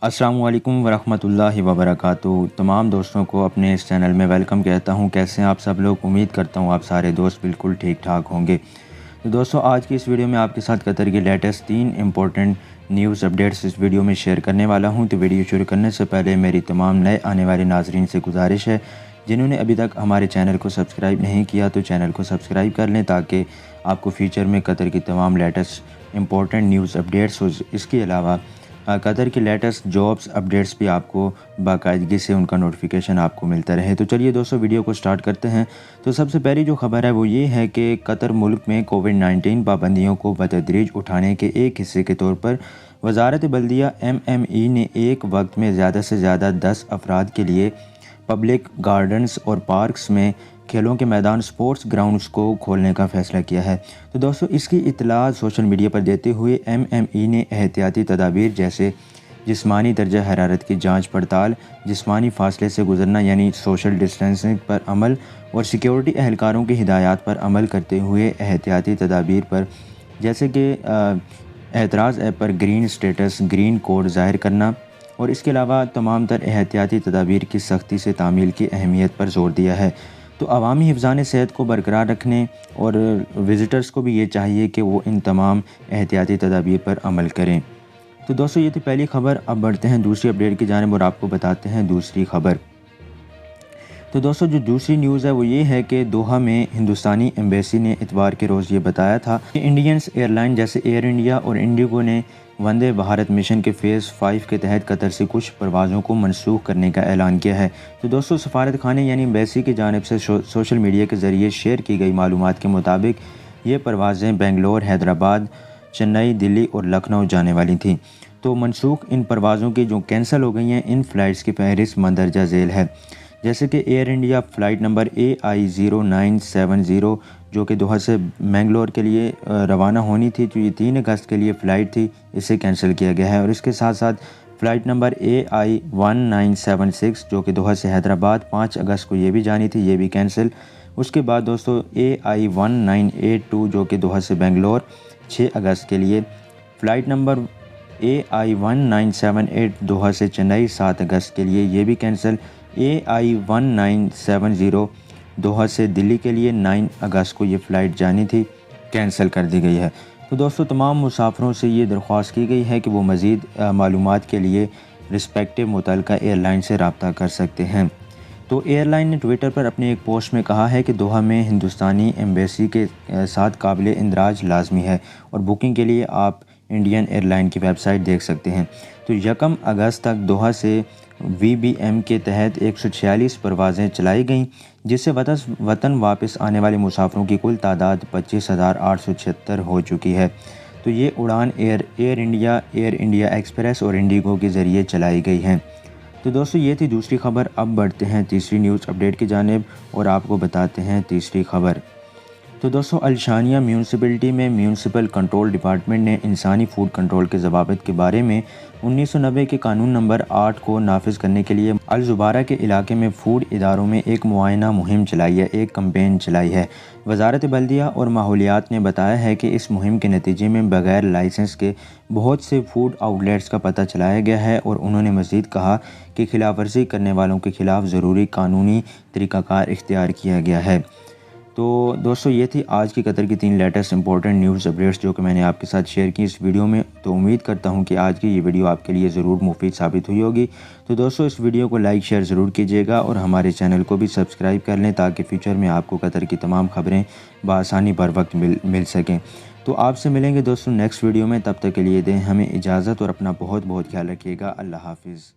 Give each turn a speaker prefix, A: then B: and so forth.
A: السلام علیکم ورحمۃ اللہ وبرکاتہ۔ تمام دوستوں کو اپنے اس چینل میں ویلکم کہتا ہوں۔ کیسے ہیں آپ سب لوگ؟ امید کرتا ہوں آپ سارے دوست بالکل ٹھیک ٹھاک ہوں گے۔ تو دوستوں، آج کی اس ویڈیو میں آپ کے ساتھ قطر کی لیٹسٹ 3 امپورٹنٹ نیوز اپڈیٹس اس ویڈیو میں شیئر کرنے والا ہوں۔ تو ویڈیو شروع کرنے سے پہلے میری تمام نئے آنے والے ناظرین سے گزارش ہے، جنہوں نے ابھی تک ہمارے چینل کو سبسکرائب نہیں کیا تو چینل کو سبسکرائب کر لیں، تاکہ آپ کو فیوچر میں قطر کی تمام لیٹسٹ امپورٹنٹ نیوز اپڈیٹس ہو۔ اس کے علاوہ قطر کی لیٹسٹ جابس اپڈیٹس بھی آپ کو باقاعدگی سے ان کا نوٹیفیکیشن آپ کو ملتا رہے۔ تو چلیے دوستوں، ویڈیو کو سٹارٹ کرتے ہیں۔ تو سب سے پہلی جو خبر ہے وہ یہ ہے کہ قطر ملک میں کووڈ-19 پابندیوں کو بتدریج اٹھانے کے ایک حصے کے طور پر وزارت بلدیہ MME نے ایک وقت میں زیادہ سے زیادہ 10 افراد کے لیے پبلک گارڈنز اور پارکس میں کھیلوں کے میدان سپورٹس گراؤنڈز کو کھولنے کا فیصلہ کیا ہے۔ تو دوستوں، اس کی اطلاع سوشل میڈیا پر دیتے ہوئے MME نے احتیاطی تدابیر جیسے جسمانی درجہ حرارت کی جانچ پڑتال، جسمانی فاصلے سے گزرنا یعنی سوشل ڈسٹینسنگ پر عمل اور سیکیورٹی اہلکاروں کی ہدایات پر عمل کرتے ہوئے احتیاطی تدابیر پر جیسے کہ اعتراض ایپ پر گرین سٹیٹس گرین کوڈ ظاہر کرنا اور اس کے علاوہ تمام تر احتیاطی تدابیر کی سختی سے تعمیل کی اہمیت پر زور دیا ہے۔ تو عوامی حفظان صحت کو برقرار رکھنے اور وزٹرز کو بھی یہ چاہیے کہ وہ ان تمام احتیاطی تدابیر پر عمل کریں۔ تو دوستو، یہ تھی پہلی خبر۔ اب بڑھتے ہیں دوسری اپڈیٹ کی جانب اور آپ کو بتاتے ہیں دوسری خبر۔ تو دوستو، جو دوسری نیوز ہے وہ یہ ہے کہ دوحہ میں ہندوستانی ایمبیسی نے اتوار کے روز یہ بتایا تھا کہ انڈینز ایئر لائن جیسے ایئر انڈیا اور انڈیگو نے وندے بھارت مشن کے فیز 5 کے تحت قطر سے کچھ پروازوں کو منسوخ کرنے کا اعلان کیا ہے۔ تو دوستو، سفارت خانے یعنی ایمبیسی کی جانب سے سوشل میڈیا کے ذریعے شیئر کی گئی معلومات کے مطابق یہ پروازیں بنگلور، حیدرآباد، چنئی، دلی اور لکھنؤ جانے والی تھیں۔ تو منسوخ ان پروازوں کی جو کینسل ہو گئی ہیں، ان فلائٹس کی فہرست مندرجہ ذیل ہے، جیسے کہ year India flight number AI0970 جو کہ دوحہ سے منگلور کے لیے روانہ ہونی تھی، تو یہ 3 اگست کے لیے فلائٹ تھی، اسے کینسل کیا گیا ہے۔ اور اس کے ساتھ ساتھ فلائٹ نمبر AI1976 جو کہ دوحہ سے حیدرآباد 5 اگست کو یہ بھی جانی تھی، یہ بھی کینسل۔ اس کے بعد دوستو AI1982 جو کہ دوحہ سے بنگلور 6 اگست کے لیے، فلائٹ نمبر AI1978 دوحہ سے چنئی 7 اگست کے لیے، یہ بھی کینسل۔ AI1970 دوحہ سے دلی کے لیے 9 اگست کو یہ فلائٹ جانی تھی، کینسل کر دی گئی ہے۔ تو دوستو، تمام مسافروں سے یہ درخواست کی گئی ہے کہ وہ مزید معلومات کے لیے رسپیکٹیو متعلقہ ایئر لائن سے رابطہ کر سکتے ہیں۔ تو ایئر لائن نے ٹویٹر پر اپنے ایک پوسٹ میں کہا ہے کہ دوحہ میں ہندوستانی ایمبیسی کے ساتھ قابل اندراج لازمی ہے اور بکنگ کے لیے آپ انڈین ایئر لائن کی ویب سائٹ دیکھ سکتے ہیں۔ تو 1 اگست تک دوحہ سے VBM کے تحت 146 پروازیں چلائی گئیں، جس سے وطن واپس آنے والے مسافروں کی کل تعداد 25,876 ہو چکی ہے۔ تو یہ اڑان ایئر انڈیا ایکسپریس اور انڈیگو کے ذریعے چلائی گئی ہیں۔ تو دوستو، یہ تھی دوسری خبر۔ اب بڑھتے ہیں تیسری نیوز اپڈیٹ کی جانب اور آپ کو بتاتے ہیں تیسری خبر۔ تو دوستو، الشانیہ میونسپلٹی میں میونسپل کنٹرول ڈپارٹمنٹ نے انسانی فوڈ کنٹرول کے ضوابط کے بارے میں 1990 کے قانون نمبر 8 کو نافذ کرنے کے لیے الزبارہ کے علاقے میں فوڈ اداروں میں ایک معائنہ مہم چلائی ہے، ایک کمپین چلائی ہے۔ وزارت بلدیہ اور ماحولیات نے بتایا ہے کہ اس مہم کے نتیجے میں بغیر لائسنس کے بہت سے فوڈ آؤٹلیٹس کا پتہ چلایا گیا ہے، اور انہوں نے مزید کہا کہ خلاف ورزی کرنے والوں کے خلاف ضروری قانونی طریقہ کار اختیار کیا گیا ہے۔ تو دوستو، یہ تھی آج کی قطر کی 3 لیٹسٹ امپورٹنٹ نیوز اپڈیٹس جو کہ میں نے آپ کے ساتھ شیئر کی اس ویڈیو میں۔ تو امید کرتا ہوں کہ آج کی یہ ویڈیو آپ کے لیے ضرور مفید ثابت ہوئی ہوگی۔ تو دوستو، اس ویڈیو کو لائک شیئر ضرور کیجیے گا اور ہمارے چینل کو بھی سبسکرائب کر لیں، تاکہ فیوچر میں آپ کو قطر کی تمام خبریں بآسانی بر وقت مل سکیں۔ تو آپ سے ملیں گے دوستو نیکسٹ ویڈیو میں، تب تک کے لیے دیں ہمیں اجازت اور اپنا بہت بہت خیال رکھیے گا۔ اللہ حافظ۔